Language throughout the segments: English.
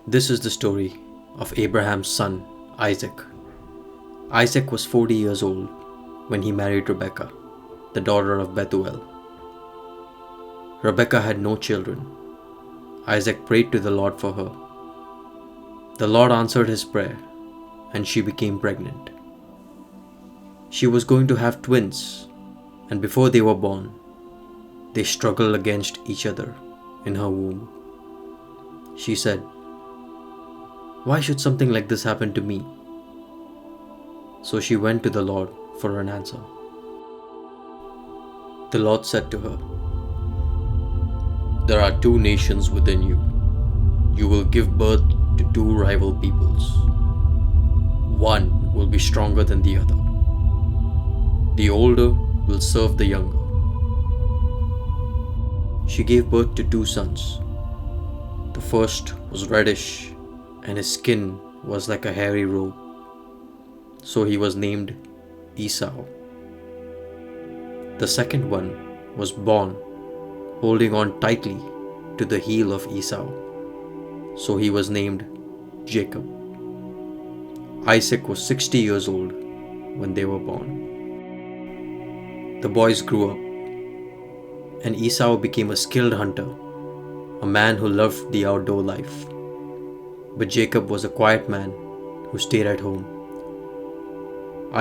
This is the story of Abraham's son, Isaac. Isaac was 40 years old when he married Rebekah, the daughter of Bethuel. Rebekah had no children. Isaac prayed to the Lord for her. The Lord answered his prayer, and she became pregnant. She was going to have twins, and before they were born, they struggled against each other in her womb. She said, "Why should something like this happen to me?" So she went to the Lord for an answer. The Lord said to her, "There are two nations within you. You will give birth to two rival peoples. One will be stronger than the other. The older will serve the younger." She gave birth to two sons. The first was reddish, and his skin was like a hairy robe. So he was named Esau. The second one was born holding on tightly to the heel of Esau. So he was named Jacob. Isaac was 60 years old when they were born. The boys grew up, and Esau became a skilled hunter, a man who loved the outdoor life. But Jacob was a quiet man who stayed at home.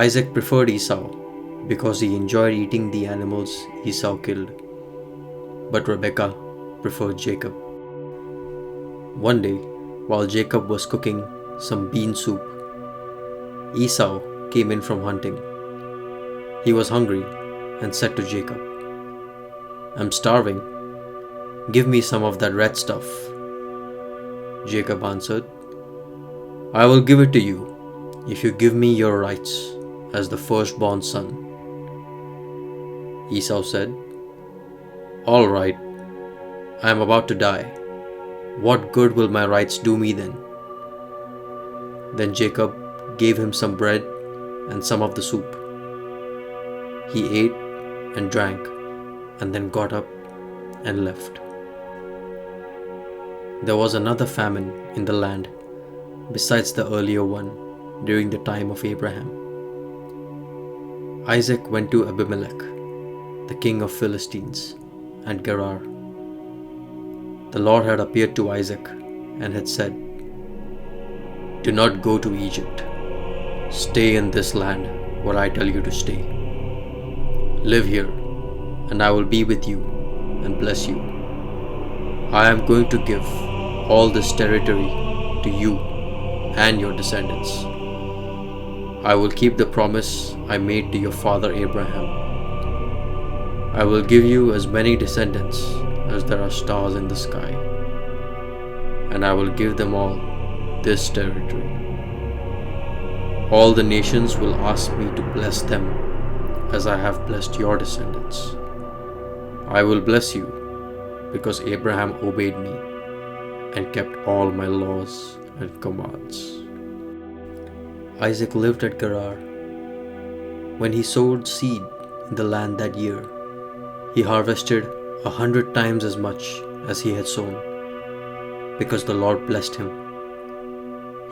Isaac preferred Esau because he enjoyed eating the animals Esau killed. But Rebekah preferred Jacob. One day, while Jacob was cooking some bean soup, Esau came in from hunting. He was hungry and said to Jacob, "I'm starving. Give me some of that red stuff." Jacob answered, "I will give it to you if you give me your rights as the firstborn son." Esau said, "All right, I am about to die. What good will my rights do me then?" Then Jacob gave him some bread and some of the soup. He ate and drank, and then got up and left. There was another famine in the land besides the earlier one during the time of Abraham. Isaac went to Abimelech, the king of Philistines, at Gerar. The Lord had appeared to Isaac and had said, "Do not go to Egypt. Stay in this land where I tell you to stay. Live here, and I will be with you and bless you. I am going to give all this territory to you and your descendants. I will keep the promise I made to your father Abraham. I will give you as many descendants as there are stars in the sky, and I will give them all this territory. All the nations will ask me to bless them as I have blessed your descendants. I will bless you because Abraham obeyed me and kept all my laws and commands." Isaac lived at Gerar. When he sowed seed in the land that year, he harvested 100 times as much as he had sown, because the Lord blessed him.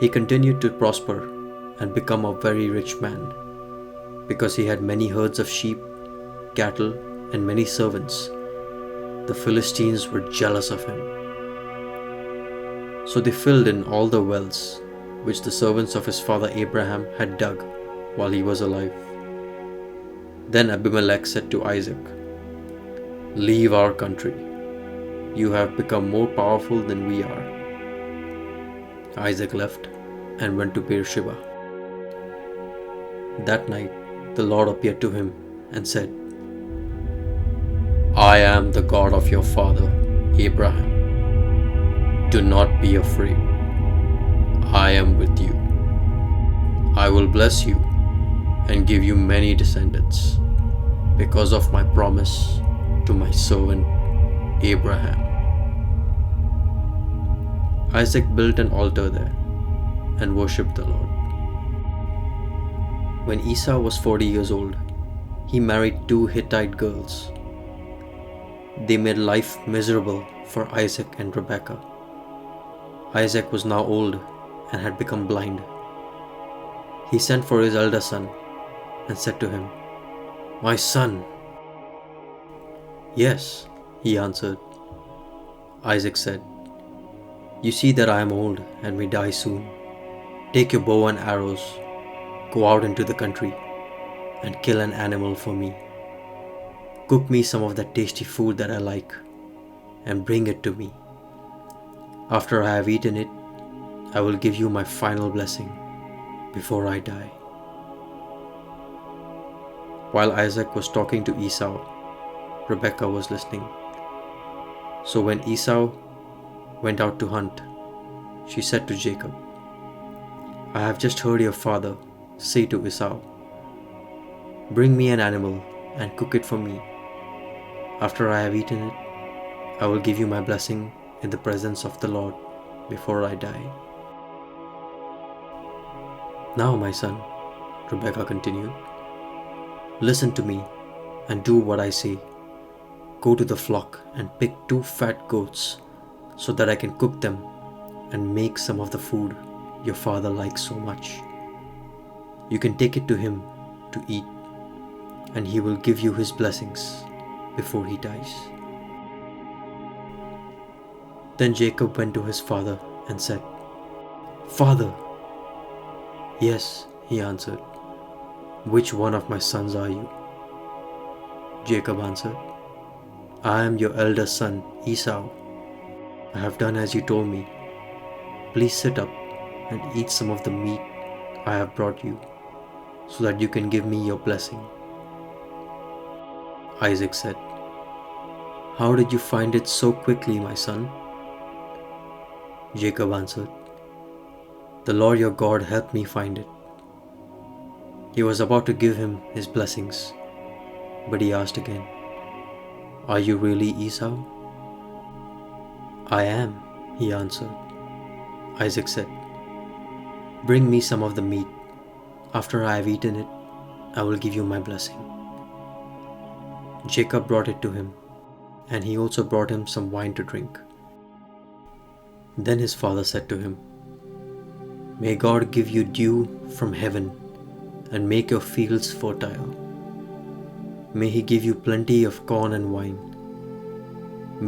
He continued to prosper and become a very rich man, because he had many herds of sheep, cattle, and many servants. The Philistines were jealous of him. So they filled in all the wells which the servants of his father Abraham had dug while he was alive. Then Abimelech said to Isaac, "Leave our country. You have become more powerful than we are." Isaac left and went to Beersheba. That night the Lord appeared to him and said, "I am the God of your father Abraham. Do not be afraid. I am with you. I will bless you and give you many descendants because of my promise to my servant Abraham." Isaac built an altar there and worshipped the Lord. When Esau was 40 years old, he married two Hittite girls. They made life miserable for Isaac and Rebekah. Isaac was now old and had become blind. He sent for his elder son and said to him, "My son." "Yes," he answered. Isaac said, "You see that I am old and may die soon. Take your bow and arrows, go out into the country, and kill an animal for me. Cook me some of that tasty food that I like, and bring it to me. After I have eaten it, I will give you my final blessing before I die." While Isaac was talking to Esau, Rebekah was listening. So when Esau went out to hunt, she said to Jacob, "I have just heard your father say to Esau, 'Bring me an animal and cook it for me. After I have eaten it, I will give you my blessing in the presence of the Lord before I die.' Now, my son," Rebekah continued, "listen to me and do what I say. Go to the flock and pick 2 fat goats so that I can cook them and make some of the food your father likes so much. You can take it to him to eat, and he will give you his blessings before he dies." Then Jacob went to his father and said, "Father." "Yes," he answered. "Which one of my sons are you?" Jacob answered, "I am your elder son, Esau. I have done as you told me. Please sit up and eat some of the meat I have brought you, so that you can give me your blessing." Isaac said, "How did you find it so quickly, my son?" Jacob answered, "The Lord your God helped me find it." He was about to give him his blessings, but he asked again, "Are you really Esau?" "I am," he answered. Isaac said, "Bring me some of the meat. After I have eaten it, I will give you my blessing." Jacob brought it to him, and he also brought him some wine to drink. Then his father said to him, "May God give you dew from heaven and make your fields fertile. May he give you plenty of corn and wine.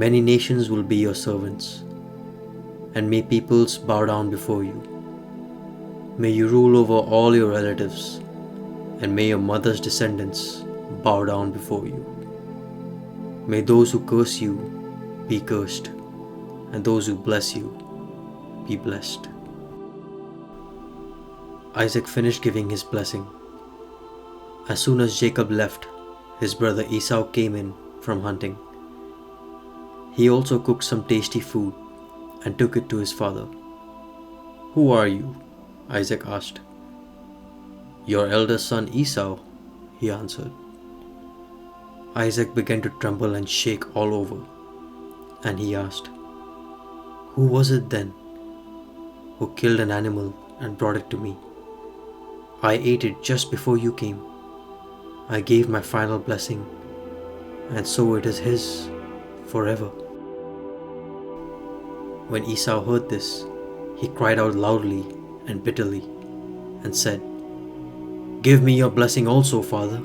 Many nations will be your servants, and may peoples bow down before you. May you rule over all your relatives, and may your mother's descendants bow down before you. May those who curse you be cursed, and those who bless you be blessed." Isaac finished giving his blessing. As soon as Jacob left, his brother Esau came in from hunting. He also cooked some tasty food and took it to his father. "Who are you?" Isaac asked. "Your elder son Esau," he answered. Isaac began to tremble and shake all over, and he asked, "Who was it then who killed an animal and brought it to me? I ate it just before you came. I gave my final blessing, and so it is his forever." When Esau heard this, he cried out loudly and bitterly and said, "Give me your blessing also, father."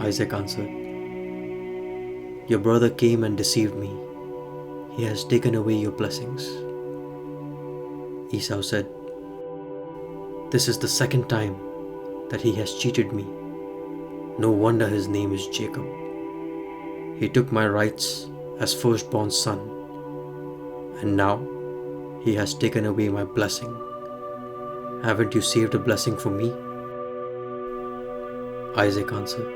Isaac answered, "Your brother came and deceived me. He has taken away your blessings." Esau said, "This is the second time that he has cheated me. No wonder his name is Jacob. He took my rights as firstborn son, and now he has taken away my blessing. Haven't you saved a blessing for me?" Isaac answered,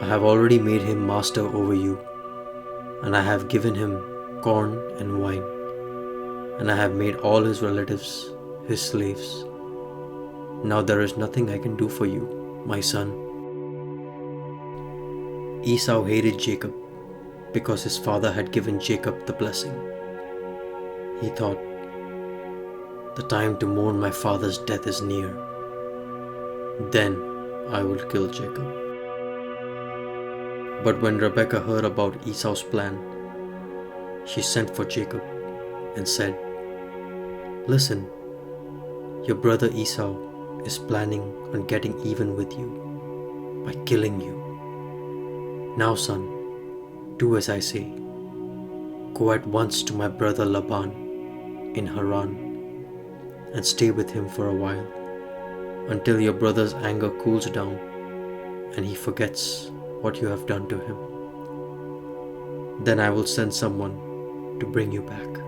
"I have already made him master over you, and I have given him corn and wine, and I have made all his relatives his slaves. Now there is nothing I can do for you, my son." Esau hated Jacob because his father had given Jacob the blessing. He thought, "The time to mourn my father's death is near. Then I will kill Jacob." But when Rebekah heard about Esau's plan, she sent for Jacob and said, "Listen, your brother Esau is planning on getting even with you by killing you. Now, son, do as I say. Go at once to my brother Laban in Haran and stay with him for a while until your brother's anger cools down and he forgets what you have done to him. Then I will send someone to bring you back."